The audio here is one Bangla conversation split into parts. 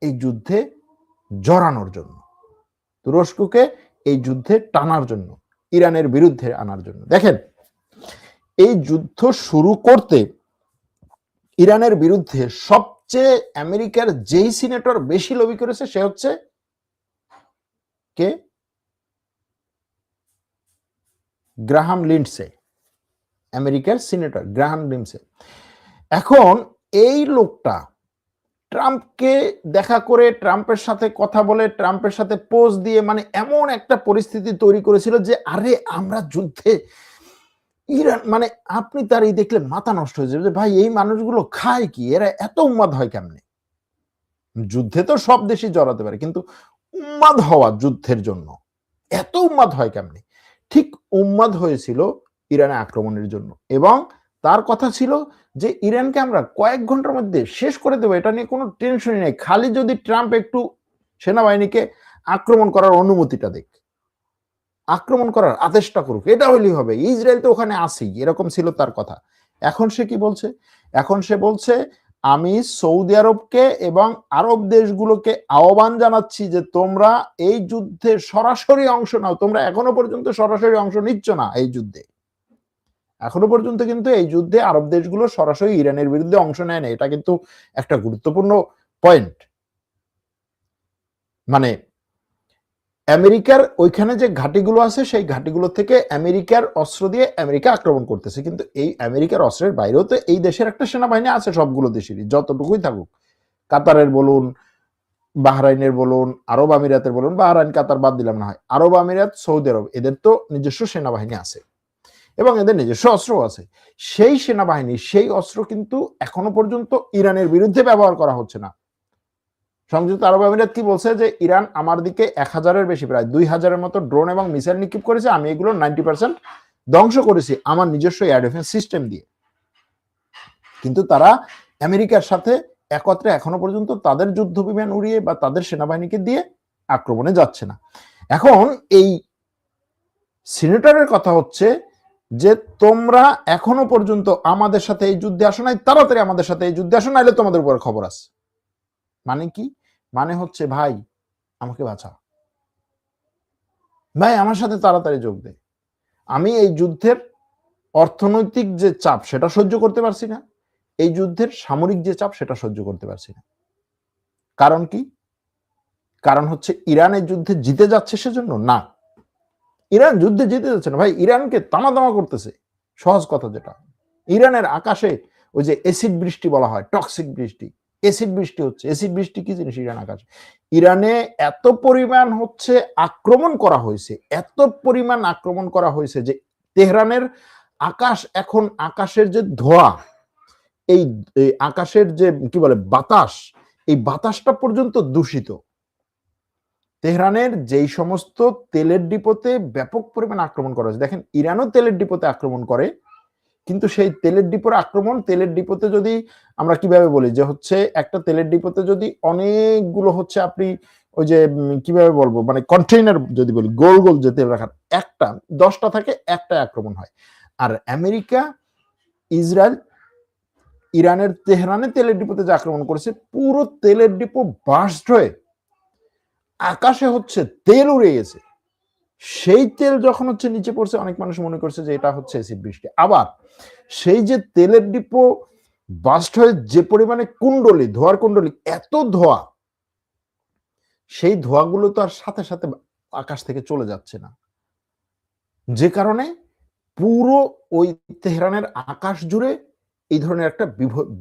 এই যুদ্ধে জড়ানোর জন্য, তুরস্ককে এই যুদ্ধে টানার জন্য, ইরানের বিরুদ্ধে আনার জন্য। দেখেন, এই যুদ্ধ শুরু করতে ইরানের বিরুদ্ধে সবচেয়ে আমেরিকার যেই সিনেটর বেশি লবি করেছে সে হচ্ছে কে? গ্রাহাম লিন্ডসে, আমেরিকার সিনেটর গ্রাহাম লিন্ডসে। এখন এই লোকটা ট্রাম্পকে দেখা করে, ট্রাম্পের সাথে কথা বলে, ট্রাম্পের সাথে পোজ দিয়ে, মানে এমন একটা পরিস্থিতি তৈরি করেছিল যে আরে আমরা যুদ্ধে ইরান, মানে আপনি তার এই দেখলে মাথা নষ্ট হয়ে যাবে যে ভাই এই মানুষগুলো খায় কি, এরা এত উন্মাদ হয় কেমনে? যুদ্ধে তো সব দেশই জড়াতে পারে, কিন্তু উন্মাদ হওয়া যুদ্ধের জন্য এত উন্মাদ হয় কেমনে? ঠিক উন্মাদ হয়েছিল ইরানে আক্রমণের জন্য, এবং তার কথা ছিল যে ইরানকে আমরা কয়েক ঘন্টার মধ্যে শেষ করে দেবো, এটা নিয়ে কোনো টেনশনই নেই, খালি যদি ট্রাম্প একটু সেনাবাহিনীকে আক্রমণ করার অনুমতিটা দেখ, আক্রমণ করার আদেশটা করুক, এটা হলেই হবে, ইসরায়েল তো ওখানে আসেই, এরকম ছিল তার কথা। এখন সে কি বলছে? এখন সে বলছে আমি সৌদি আরবকে এবং আরব দেশগুলোকে আহ্বান জানাচ্ছি যে তোমরা এই যুদ্ধে সরাসরি অংশ নাও। তোমরা এখনো পর্যন্ত সরাসরি অংশ নিচ্ছ না এই যুদ্ধে, এখনো পর্যন্ত কিন্তু এই যুদ্ধে আরব দেশগুলো সরাসরি ইরানের বিরুদ্ধে অংশ নেয় না। এটা কিন্তু একটা গুরুত্বপূর্ণ পয়েন্ট। মানে আমেরিকার ওইখানে যে ঘাঁটিগুলো আছে সেই ঘাঁটিগুলো থেকে আমেরিকার অস্ত্র দিয়ে আমেরিকা আক্রমণ করতেছে, কিন্তু এই আমেরিকার অস্ত্রের বাইরেও তো এই দেশের একটা সেনাবাহিনী আছে, সবগুলো দেশেরই, যতটুকুই থাকুক, কাতারের বলুন, বাহরাইনের বলুন, আরব আমিরাতের বলুন, বাহরাইন কাতার বাদ দিলাম না হয়, আরব আমিরাত, সৌদি আরব, এদের তো নিজস্ব সেনাবাহিনী আছে এবং এদের নিজস্ব অস্ত্র আছে। সেই সেনাবাহিনী, সেই অস্ত্র কিন্তু এখনো পর্যন্ত ইরানের বিরুদ্ধে ব্যবহার করা হচ্ছে না। সংযুক্ত আরব আমিরাত কি বলছে যে ইরান আমার দিকে 1000-এর বেশি, প্রায় 2000-এর মতো ড্রোন এবং মিসাইল নিক্ষেপ করেছে, আমি এগুলো 90% ধ্বংস করেছি আমার নিজস্ব এয়ার ডিফেন্স সিস্টেম দিয়ে। কিন্তু তারা আমেরিকার সাথে একত্রে এখনো পর্যন্ত তাদের যুদ্ধ বিমান উড়িয়ে বা তাদের সেনাবাহিনীকে দিয়ে আক্রমণে যাচ্ছে না। এখন এই সিনেটরের কথা হচ্ছে যে তোমরা এখনো পর্যন্ত আমাদের সাথে এই যুদ্ধে আসো নাই, তাড়াতাড়ি আমাদের সাথে এই যুদ্ধে আসো, নাইলে তোমাদের উপর খবর আছে। মানে কি? মানে হচ্ছে ভাই আমাকে বাঁচা, ভাই আমার সাথে তাড়াতাড়ি যোগ দে, আমি এই যুদ্ধের অর্থনৈতিক যে চাপ সেটা সহ্য করতে পারছি না, এই যুদ্ধের সামরিক যে চাপ সেটা সহ্য করতে পারছি না। কারণ কি? কারণ হচ্ছে ইরান এই যুদ্ধে জিতে যাচ্ছে সেজন্য না, ইরান যুদ্ধে জিতে যাচ্ছে না ভাই, ইরানকে তামাতামা করতেছে। সহজ কথা যেটা, ইরানের আকাশে ওই যে এসিড বৃষ্টি বলা হয়, টক্সিক বৃষ্টি, এসিড বৃষ্টি হচ্ছে। এসিড বৃষ্টি কি জিনিস? ইরান আকাশে, ইরানে এত পরিমাণ হচ্ছে আক্রমণ করা হয়েছে, এত পরিমাণ আক্রমণ করা হয়েছে যে তেহরানের আকাশ এখন, আকাশের যে ধোঁয়া, এই আকাশের যে কি বলে বাতাস, এই বাতাসটা পর্যন্ত দূষিত। তেহরানের যেই সমস্ত তেলের ডিপোতে ব্যাপক পরিমাণ আক্রমণ করা হয়েছে, দেখেন ইরানও তেলের ডিপোতে আক্রমণ করে, কিন্তু সেই তেলের ডিপোর আক্রমণ, তেলের ডিপোতে যদি আমরা কিভাবে বলি যে হচ্ছে একটা তেলের ডিপোতে যদি অনেকগুলো হচ্ছে আপনি ওই যে কিভাবে বলবো, মানে কন্টেইনার যদি বলি, গোল গোল যে তেল রাখার, একটা 10টা থাকে, একটা আক্রমণ হয়। আর আমেরিকা, ইসরায়েল, ইরানের তেহরানে তেলের ডিপোতে যে আক্রমণ করেছে, পুরো তেলের ডিপো বাস্ট হয়ে আকাশে হচ্ছে তেল উড়ে গেছে। সেই তেল যখন হচ্ছে নিচে পড়ছে, অনেক মানুষ মনে করছে যে এটা হচ্ছে অ্যাসিড বৃষ্টি। আবার সেই যে তেলের ডিপো বাস্ট হয়ে যে পরিমাণে কুণ্ডলি, ধোয়ার কুণ্ডলি, এত ধোয়া, সেই ধোয়াগুলো তো আর সাথে সাথে আকাশ থেকে চলে যাচ্ছে না, যে কারণে পুরো ওই তেহরানের আকাশ জুড়ে এই ধরনের একটা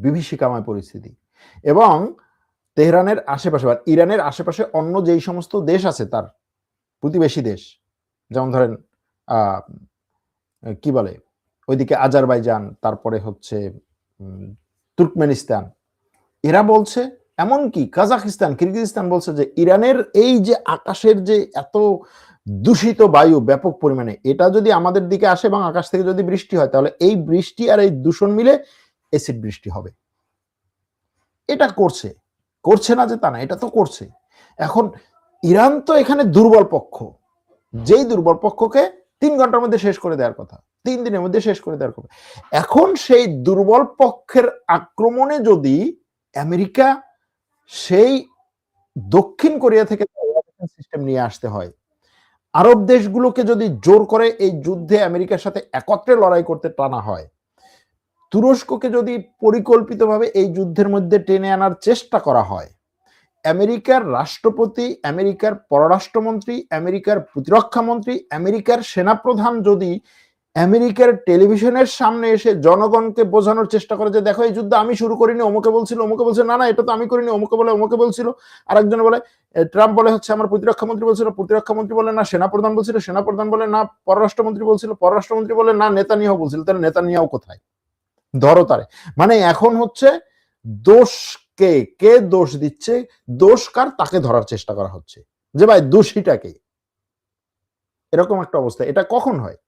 বিভীষিকাময় পরিস্থিতি। এবং তেহরানের আশেপাশে বা ইরানের আশেপাশে অন্য যেই সমস্ত দেশ আছে, তার প্রতিবেশী দেশ, যেমন ধরেন কি বলে ওইদিকে আজারবাইজান, তারপরে হচ্ছে তুর্কমেনিস্তান, এরা বলছে, এমনকি কাজাকিস্তান, কিরগিজস্তান বলছে যে ইরানের এই যে আকাশের যে এত দূষিত বায়ু ব্যাপক পরিমাণে, এটা যদি আমাদের দিকে আসে এবং আকাশ থেকে যদি বৃষ্টি হয়, তাহলে এই বৃষ্টি আর এই দূষণ মিলে অ্যাসিড বৃষ্টি হবে। এটা করছে, করছে না যে তা না, এটা তো করছে। এখন ইরান তো এখানে দুর্বল পক্ষ, যেই দুর্বল পক্ষকে 3 ঘন্টার মধ্যে শেষ করে দেওয়ার কথা, 3 দিনের মধ্যে শেষ করে দেওয়ার কথা। এখন সেই দুর্বল পক্ষের আক্রমণে যদি আমেরিকা সেই দক্ষিণ কোরিয়া থেকে সিস্টেম নিয়ে আসতে হয়। আরব দেশগুলোকে যদি জোর করে এই যুদ্ধে আমেরিকার সাথে একত্রে লড়াই করতে টানা হয়, তুরস্ককে যদি পরিকল্পিতভাবে এই যুদ্ধের মধ্যে টেনে আনার চেষ্টা করা হয়, আমেরিকার রাষ্ট্রপতি, আমেরিকার পররাষ্ট্রমন্ত্রী, আমেরিকার প্রতিরক্ষা মন্ত্রী, আমেরিকার সেনাপ্রধান যদি আমেরিকার টেলিভিশনের সামনে এসে জনগণকে বোঝানোর চেষ্টা করে যে দেখো এই যুদ্ধ আমি শুরু করিনি, অমুকে বলছিল, অমুকে বলছে না না এটা তো আমি করিনি, অমুকে বলে অমুকে বলছিল, আরেকজন বলে ট্রাম্প বলে হচ্ছে আমার প্রতিরক্ষা মন্ত্রী বলছিল, প্রতিরক্ষা মন্ত্রী বলে না সেনাপ্রধান বলছিল, সেনাপ্রধান বলে না পররাষ্ট্রমন্ত্রী বলছিল, পররাষ্ট্রমন্ত্রী বলে না নেতানিয়াহু বলছিল, তাহলে নেতানিয়াহু কোথায়? ধরো তারে। মানে এখন হচ্ছে দোষ কে, কে দোষ দিচ্ছে, দোষ কার তাকে ধরার চেষ্টা করা হচ্ছে যে ভাই দোষীটাকে। এরকম একটা অবস্থা। এটা কখন হয়?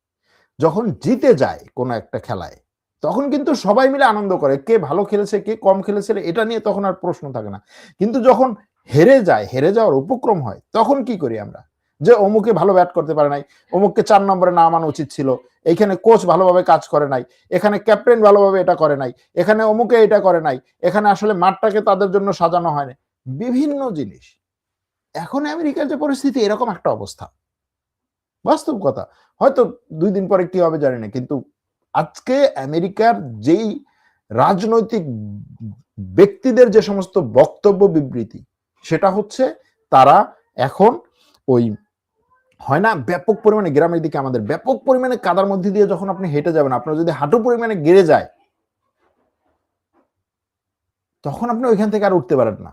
যখন জিতে যায় কোন একটা খেলায়, তখন কিন্তু সবাই মিলে আনন্দ করে, কে ভালো খেলেছে কে কম খেলেছে এটা নিয়ে তখন আর প্রশ্ন থাকে না। কিন্তু যখন হেরে যায়, হেরে যাওয়ার উপক্রম হয়, তখন কি করি আমরা? যে অমুকে ভালো ব্যাট করতে পারে নাই, অমুককে 4 নম্বরে নামানো উচিত ছিল, এইখানে কোচ ভালোভাবে কাজ করে নাই, এখানে ক্যাপ্টেন ভালোভাবে এটা করে নাই, এখানে অমুকে এটা করে নাই, এখানে আসলে মাঠটাকে তাদের জন্য সাজানো হয় না, বিভিন্ন জিনিস। এখন আমেরিকার যে পরিস্থিতি এরকম একটা অবস্থা, বাস্তব কথা। হয়তো 2 দিন পরে কি হবে জানি না, কিন্তু আজকে আমেরিকার যেই রাজনৈতিক ব্যক্তিদের যে সমস্ত বক্তব্য বিবৃতি, সেটা হচ্ছে তারা এখন ওই হয় না ব্যাপক পরিমাণে গ্রামের দিকে আমাদের ব্যাপক পরিমাণে কাদার মধ্যে দিয়ে যখন আপনি হেঁটে যাবেন, আপনার যদি হাঁটু পরিমাণে গেড়ে যায়, তখন আপনি ওইখান থেকে আর উঠতে পারেন না।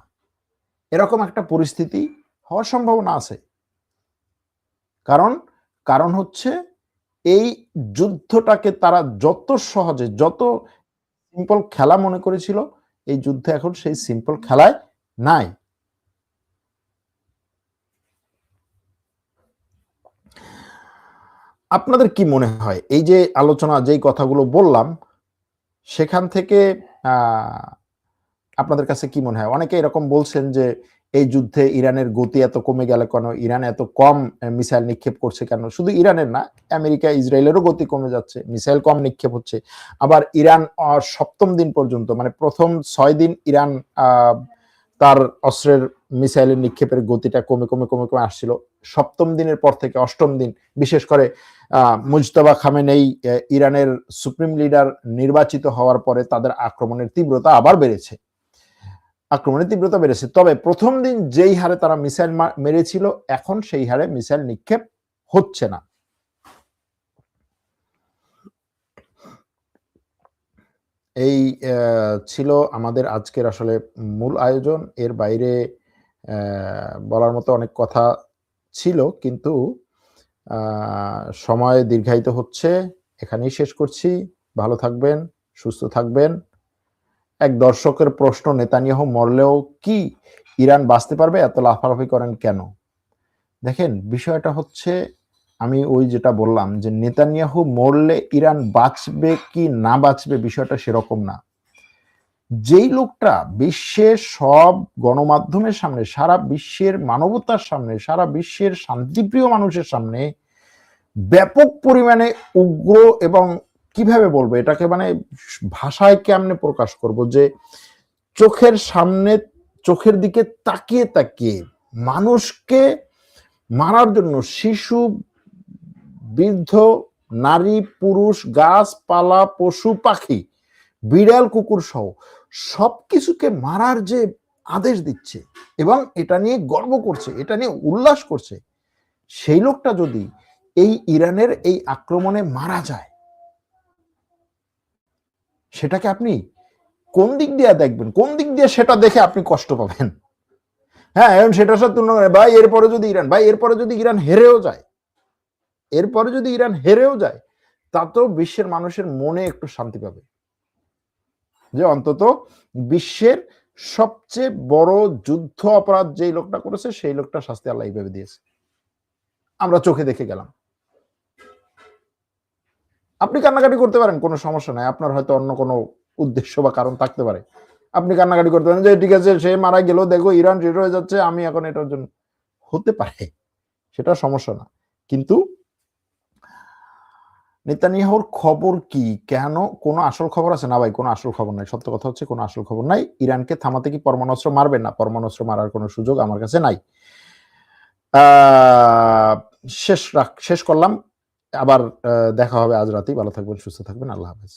এরকম একটা পরিস্থিতি হওয়ার সম্ভাবনা আছে। কারণ কারণ হচ্ছে এই যুদ্ধটাকে তারা যত সহজে, যত সিম্পল খেলা মনে করেছিল, এই যুদ্ধে এখন সেই সিম্পল খেলায় নাই। আপনাদের কি মনে হয় এই যে আলোচনা, যেই কথাগুলো বললাম, সেখান থেকে আপনাদের কাছে কি মনে হয়? অনেকে এরকম বলছেন যে এই যুদ্ধে ইরানের গতি এত কমে গেল কেন, ইরান এত কম মিসাইল নিক্ষেপ করছে কেন? শুধু ইরানের না, আমেরিকা ইসরায়েলেরও গতি কমে যাচ্ছে, মিসাইল কম নিক্ষেপ হচ্ছে। আবার ইরান 7ম দিন পর্যন্ত, মানে প্রথম 6 দিন ইরান তার অস্ত্রের মিসাইলের নিক্ষেপের গতিটা কমে কমে কমে কমে আসছিল। 7ম দিনের পর থেকে 8ম দিন, বিশেষ করে মুজতবা খামেনেই ইরানের সুপ্রিম লিডার নির্বাচিত হওয়ার পরে তাদের আক্রমণের তীব্রতা আবার বেড়েছে, তবে প্রথম দিন যেই হারে তারা মিসাইল মেরেছিল, এখন সেই হারে মিসাইল নিক্ষেপ হচ্ছে না। এই ছিল আমাদের আজকের আসলে মূল আয়োজন। এর বাইরে বলার মতো অনেক কথা ছিল, কিন্তু সময় দীর্ঘায়িত হচ্ছে। এখানেই শেষ করছি। ভালো থাকবেন, সুস্থ থাকবেন। এক দর্শকের প্রশ্ন, নেতানিয়াহু মরলেও কি ইরান বাঁচতে পারবে? এত লাফালাফি করেন কেন? দেখেন, বিষয়টা হচ্ছে আমি ওই যেটা বললাম যে নেতানিয়াহু মরলে ইরান বাঁচবে কি না বাঁচবে, বিষয়টা সেরকম না। যেই লোকটা বিশ্বের সব গণমাধ্যমের সামনে, সারা বিশ্বের মানবতার সামনে, সারা বিশ্বের শান্তিপ্রিয় মানুষের সামনে ব্যাপক পরিমাণে উগ্র, এবং কিভাবে বলবো এটাকে, মানে ভাষায় কেমনে প্রকাশ করব, যে চোখের সামনে, চোখের দিকে তাকিয়ে তাকিয়ে মানুষকে মারার জন্য শিশু, বৃদ্ধ, নারী, পুরুষ, গাছপালা, পশু পাখি, বিড়াল, কুকুর সহ সবকিছুকে মারার যে আদেশ দিচ্ছে এবং এটা নিয়ে গর্ব করছে, এটা নিয়ে উল্লাস করছে, সেই লোকটা যদি এই ইরানের এই আক্রমণে মারা যায়, সেটাকে আপনি কোন দিক দিয়ে দেখবেন, কোন দিক দিয়ে সেটা দেখে আপনি কষ্ট পাবেন? হ্যাঁ, এখন সেটার সাথে তুলনা করে ভাই এরপরে যদি ইরান, ভাই এরপরে যদি ইরান হেরেও যায়, এরপরে যদি ইরান হেরেও যায়, তাতেও বিশ্বের মানুষের মনে একটু শান্তি পাবে যে অন্তত বিশ্বের সবচেয়ে বড় যুদ্ধ অপরাধ যেই লোকটা করেছে, সেই লোকটা শাস্তি আল্লাহ এইভাবে দিয়েছে, আমরা চোখে দেখে গেলাম। আপনি কান্নাকাটি করতে পারেন, কোনো সমস্যা নাই, আপনার হয়তো অন্য কোনো উদ্দেশ্য বা কারণ থাকতে পারে, আপনি কান্নাকাটি করতে পারেন যে ঠিক আছে সে মারা গেল, দেখো ইরান শেষ হয়ে যাচ্ছে, আমি এখন এটার জন্য, হতে পারে, সেটা সমস্যা না। কিন্তু নেতানিয়াহুর খবর কি? কেন? কোনো আসল খবর আছে? না ভাই, কোনো আসল খবর নাই। সত্য কথা হচ্ছে কোনো আসল খবর নাই। ইরানকে থামাতে কি পরমাণু মারবে? না, পরমাণু মারার কোনো সুযোগ আমার কাছে নাই। শেষ করলাম। আবার দেখা হবে আজ রাতেই। ভালো থাকবেন, সুস্থ থাকবেন। আল্লাহ হাফেজ।